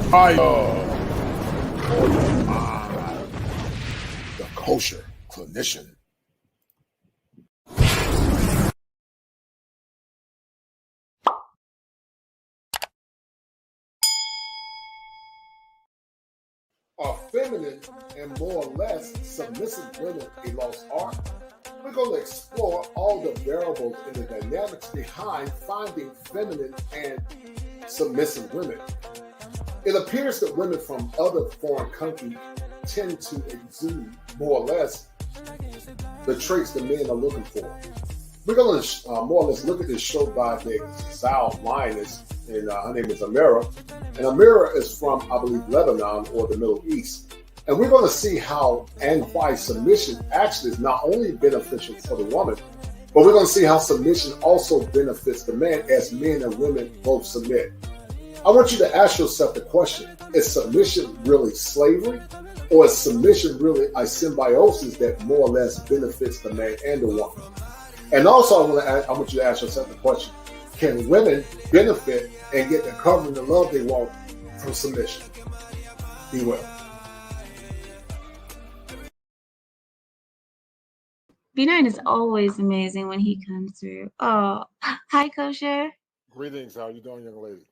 Fire for your mind. The kosher clinician. Are feminine and more or less submissive women a lost art? We're going to explore all the variables and the dynamics behind finding feminine and submissive women. It appears that women from other foreign countries tend to exude more or less the traits that men are looking for. We're going to more or less look at this show by the exiled lioness, and her name is Amira. And Amira is from, I believe, Lebanon or the Middle East. And we're going to see how and why submission actually is not only beneficial for the woman, but we're going to see how submission also benefits the man as men and women both submit. I want you to ask yourself the question, is submission really slavery? Or is submission really a symbiosis that more or less benefits the man and the woman? And also, I want you to ask yourself the question, can women benefit and get the cover and the love they want from submission? Be well. B9 is always amazing when he comes through. Oh, hi, Kosher. Greetings. How are you doing, young lady?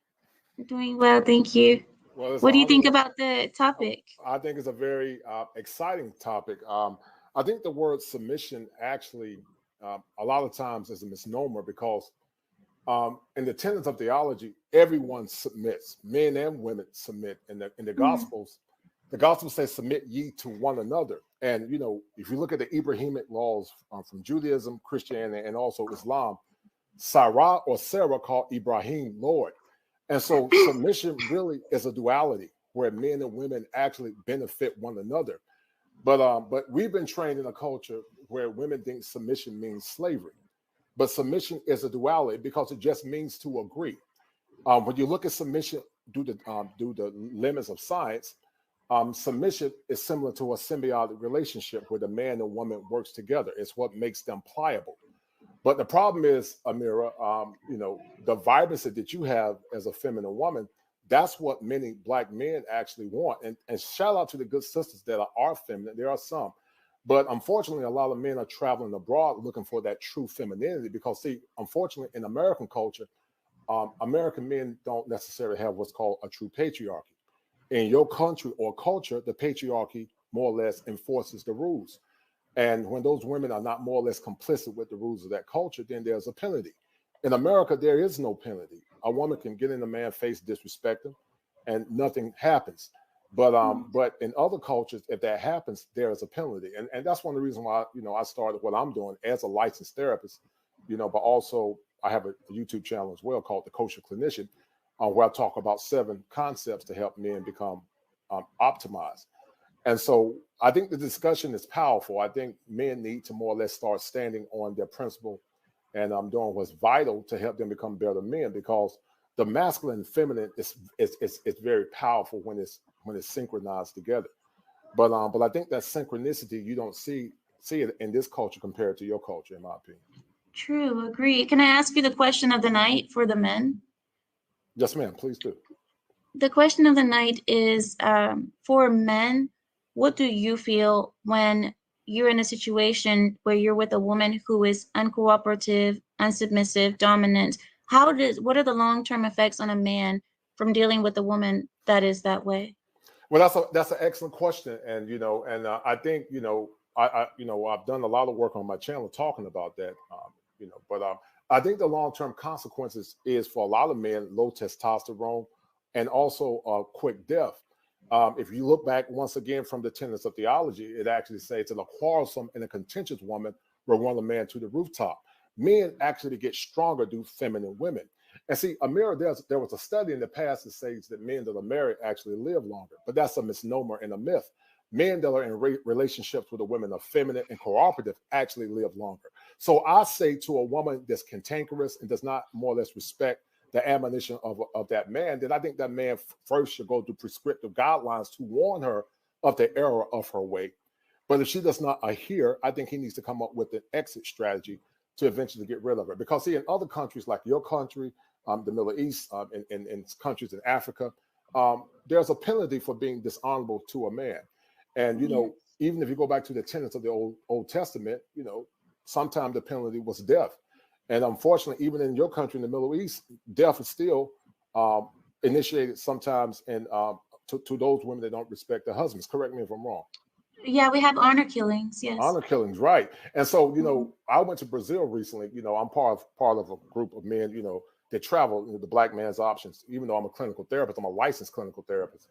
Doing well, thank you. Well, what do you think about the topic? I think it's a very exciting topic. I think the word submission actually a lot of times is a misnomer because in the tenets of theology, everyone submits. Men and women submit. In the Gospels, the Gospels say, submit ye to one another. And, you know, if you look at the Abrahamic laws from Judaism, Christianity, and also Islam, Sarah called Ibrahim Lord. And so submission really is a duality where men and women actually benefit one another. But we've been trained in a culture where women think submission means slavery. But submission is a duality because it just means to agree. When you look at submission due the limits of science, submission is similar to a symbiotic relationship where the man and woman works together. It's what makes them pliable. But the problem is, Amira, you know, the vibrancy that you have as a feminine woman, that's what many Black men actually want. And shout out to the good sisters that are feminine. There are some. But unfortunately, a lot of men are traveling abroad looking for that true femininity because, see, unfortunately, in American culture, American men don't necessarily have what's called a true patriarchy. In your country or culture, the patriarchy more or less enforces the rules. And when those women are not more or less complicit with the rules of that culture, then there's a penalty. In America, there is no penalty. A woman can get in a man's face, disrespect him, and nothing happens. But in other cultures, if that happens, there is a penalty. And that's one of the reasons why, you know, I started what I'm doing as a licensed therapist, you know, but also I have a YouTube channel as well called The Kosher Clinician, where I talk about 7 concepts to help men become optimized. And so I think the discussion is powerful. I think men need to more or less start standing on their principle and doing what's vital to help them become better men, because the masculine and feminine is very powerful when it's synchronized together. But I think that synchronicity, you don't see it in this culture compared to your culture, in my opinion. True, agree. Can I ask you the question of the night for the men? Yes, ma'am, please do. The question of the night is, for men, what do you feel when you're in a situation where you're with a woman who is uncooperative, unsubmissive, dominant? What are the long-term effects on a man from dealing with a woman that is that way? Well, that's an excellent question, and you know, and I think I've done a lot of work on my channel talking about that, but I think the long-term consequences is for a lot of men low testosterone and also quick death. If you look back once again from the tenets of theology, it actually says that a quarrelsome and a contentious woman will run a man to the rooftop. Men actually get stronger due to feminine women. And see, Amira, there was a study in the past that says that men that are married actually live longer, but that's a misnomer and a myth. Men that are in relationships with the women are feminine and cooperative actually live longer. So I say to a woman that's cantankerous and does not more or less respect the admonition of that man, then I think that man first should go through prescriptive guidelines to warn her of the error of her way. But if she does not adhere, I think he needs to come up with an exit strategy to eventually get rid of her. Because see, in other countries like your country, the Middle East, in countries in Africa, there's a penalty for being dishonorable to a man. And, Yes. even if you go back to the tenets of the Old Testament, sometimes the penalty was death. And unfortunately, even in your country, in the Middle East, death is still initiated sometimes to those women that don't respect their husbands. Correct me if I'm wrong. Yeah, we have honor killings. Yes. Honor killings, right? And so, Mhm. I went to Brazil recently. I'm part of a group of men, that travel, the Black Man's Options. Even though I'm a clinical therapist, I'm a licensed clinical therapist.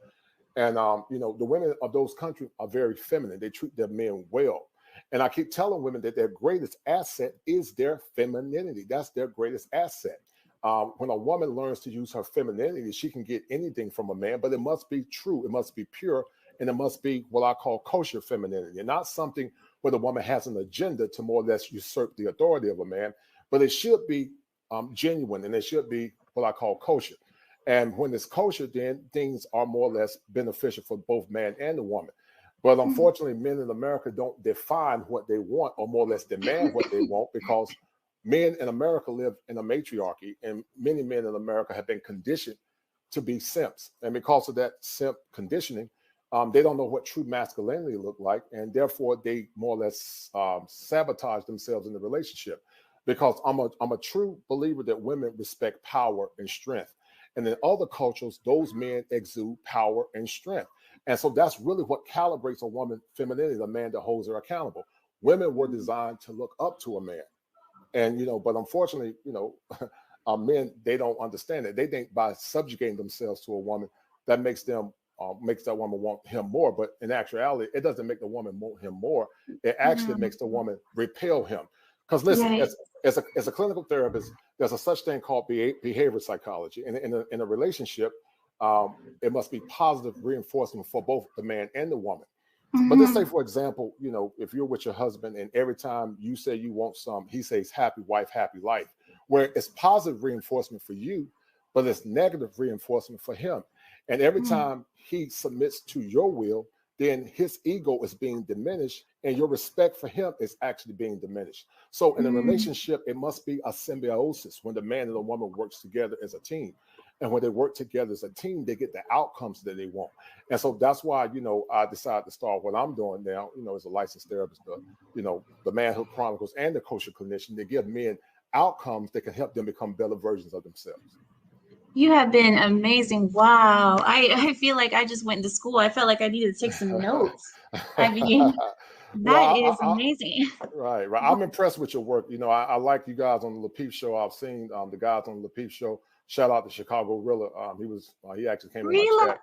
And the women of those countries are very feminine. They treat their men well. And I keep telling women that their greatest asset is their femininity. That's their greatest asset. When a woman learns to use her femininity, she can get anything from a man, but it must be true, it must be pure, and it must be what I call kosher femininity, and not something where the woman has an agenda to more or less usurp the authority of a man, but it should be genuine, and it should be what I call kosher. And when it's kosher, then things are more or less beneficial for both man and the woman. But unfortunately, men in America don't define what they want or more or less demand what they want, because men in America live in a matriarchy, and many men in America have been conditioned to be simps. And because of that simp conditioning, they don't know what true masculinity look like, and therefore they more or less sabotage themselves in the relationship. Because I'm a true believer that women respect power and strength, and in other cultures, those men exude power and strength. And so that's really what calibrates a woman's femininity, the man that holds her accountable. Women were designed to look up to a man. And but unfortunately, men, they don't understand it. They think by subjugating themselves to a woman, that makes that woman want him more. But in actuality, it doesn't make the woman want him more. It actually Mhm. makes the woman repel him. Because listen, Right. as a clinical therapist, there's a such thing called behavior psychology. And in a relationship, it must be positive reinforcement for both the man and the woman. But let's say, Mhm. for example, if you're with your husband and every time you say you want some, he says, happy wife, happy life, where it's positive reinforcement for you, but it's negative reinforcement for him. And every Mhm. time he submits to your will, then his ego is being diminished and your respect for him is actually being diminished. So in a Mhm. relationship, it must be a symbiosis when the man and the woman works together as a team. And when they work together as a team, they get the outcomes that they want. And so that's why, I decided to start what I'm doing now, as a licensed therapist, the Manhood Chronicles and the Kosher Clinician. They give men outcomes that can help them become better versions of themselves. You have been amazing. Wow. I feel like I just went to school. I felt like I needed to take some notes. I mean, Well, that is amazing. right. I'm impressed with your work. I like you guys on the Lapeef show. I've seen the guys on the Lapeef show. Shout out to Chicago Rilla. He actually came in my Real. chat,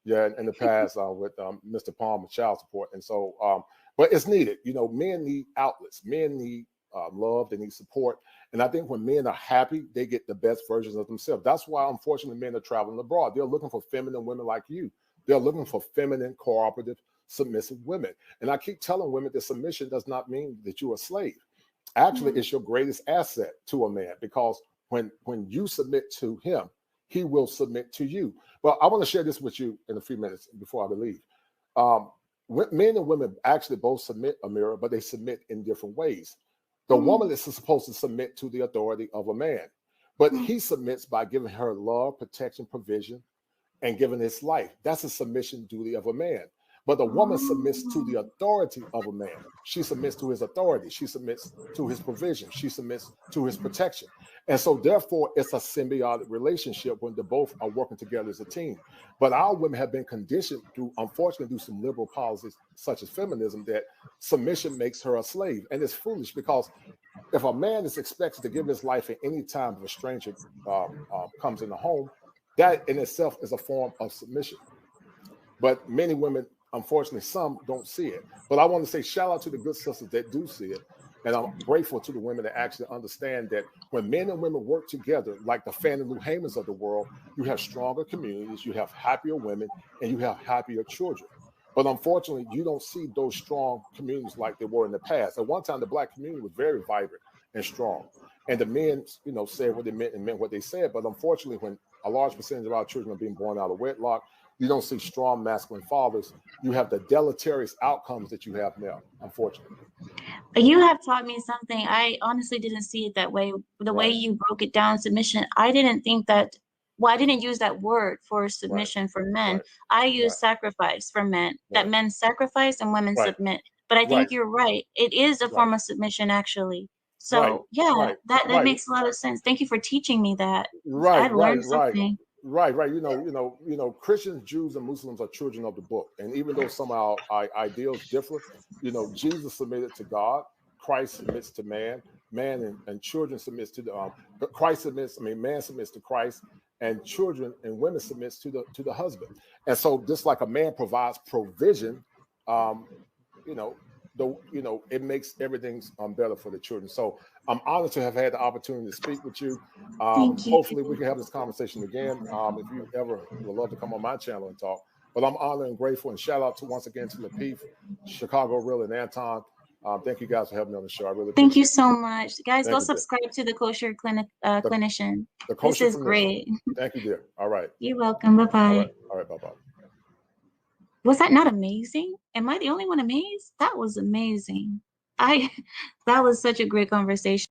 yeah, in the past with Mr. Palm with child support. And so, but it's needed. Men need outlets. Men need love. They need support. And I think when men are happy, they get the best versions of themselves. That's why, unfortunately, men are traveling abroad. They're looking for feminine women like you. They're looking for feminine, cooperative, submissive women. And I keep telling women that submission does not mean that you're a slave. Actually, Mhm. it's your greatest asset to a man, because when you submit to him, he will submit to you. But I want to share this with you in a few minutes before I leave. Um, Men and women actually both submit, Amira, but they submit in different ways. The woman Mhm. is supposed to submit to the authority of a man, but Mhm. he submits by giving her love, protection, provision, and giving his life. That's a submission duty of a man. But the woman submits to the Oh. authority of a man. She submits to his authority. She submits to his provision. She submits to his protection. And so, therefore, it's a symbiotic relationship when they both are working together as a team. But our women have been conditioned through, unfortunately, through some liberal policies such as feminism, that submission makes her a slave. And it's foolish, because if a man is expected to give his life at any time if a stranger comes in the home, that in itself is a form of submission. But many women, unfortunately, some don't see it. But I want to say shout out to the good sisters that do see it. And I'm grateful to the women that actually understand that when men and women work together, like the Fannie Lou Hamans of the world, you have stronger communities, you have happier women, and you have happier children. But unfortunately, you don't see those strong communities like they were in the past. At one time, the Black community was very vibrant and strong. And the men, said what they meant and meant what they said. But unfortunately, when a large percentage of our children are being born out of wedlock, you don't see strong masculine fathers. You have the deleterious outcomes that you have now, unfortunately. You have taught me something. I honestly didn't see it that way. The way Right. you broke it down, submission, I didn't think that well, I didn't use that word for Right. submission for men. Right. I Right. use sacrifice for men, that Right. men sacrifice and women Right. submit. But I Right. think you're right. It is a Right. form of submission, actually. Right. So yeah, Right. that Right. makes a lot of sense. Thank you for teaching me that. I Right. Right. learned Right. something. Right. Christians, Jews, and Muslims are children of the book, and even though some of our ideals differ, Jesus submitted to God, Christ submits to man, and children submits to the but Christ submits. I mean, man submits to Christ, and children and women submits to the husband. And so, just like a man provides provision, um, you know, it makes everything better for the children. So I'm honored to have had the opportunity to speak with you. Thank you. Hopefully we can have this conversation again. If you ever would love to come on my channel and talk. But I'm honored and grateful, and shout out to once again to Lapeef, Chicago Real, and Anton. Thank you guys for having me on the show. I really Thank you appreciate it. so much. Guys, Thank go you, dear. subscribe to the Kosher Clinic The, Clinician. the This kosher is clinician. great. Thank you, dear. All right. You're welcome. All Bye-bye. right. All right. Bye-bye. Was that not amazing? Am I the only one amazed? That was amazing. That was such a great conversation.